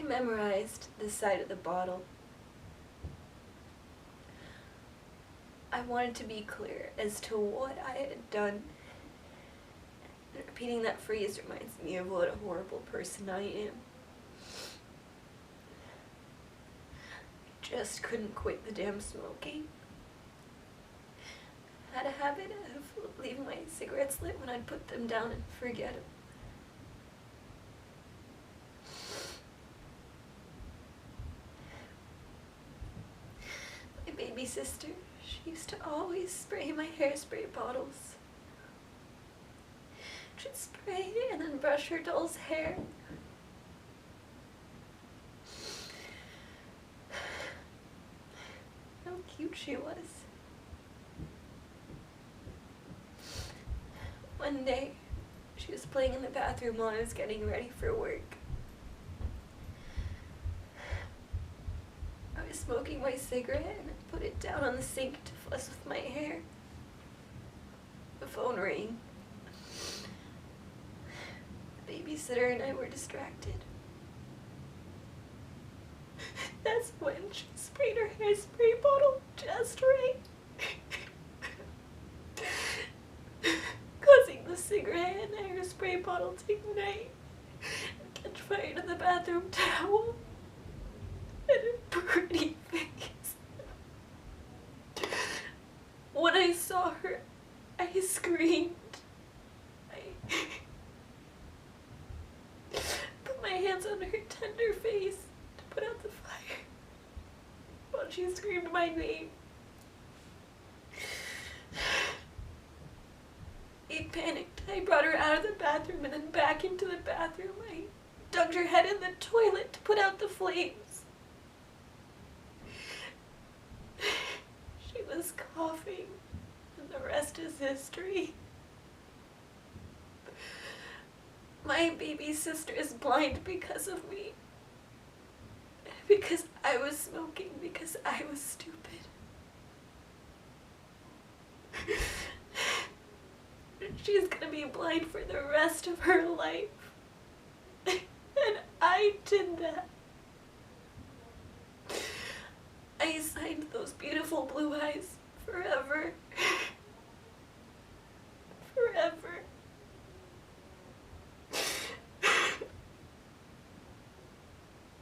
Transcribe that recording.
I memorized the side of the bottle. I wanted to be clear as to what I had done. And repeating that phrase reminds me of what a horrible person I am. I just couldn't quit the damn smoking. I had a habit of leaving my cigarettes lit when I'd put them down and forget them. My baby sister, she used to always spray my hairspray bottles. She'd spray and then brush her doll's hair. How cute she was. One day, she was playing in the bathroom while I was getting ready for work. I was smoking my cigarette and I put it down on the sink to fuss with my hair. The phone rang. The babysitter and I were distracted. That's when she sprayed her hairspray bottle just right, causing the cigarette and the hairspray bottle to ignite and catch fire to the bathroom towel and her pretty face. When I saw her, I screamed. I put my hands on her tender face to put out the fire while she screamed my name. I panicked. I brought her out of the bathroom and then back into the bathroom. I dunked her head in the toilet to put out the flames. She was coughing, and the rest is history. My baby sister is blind because of me. Because I was smoking, because I was stupid. She's gonna be blind for the rest of her life. And I did that. I signed those beautiful blue eyes forever.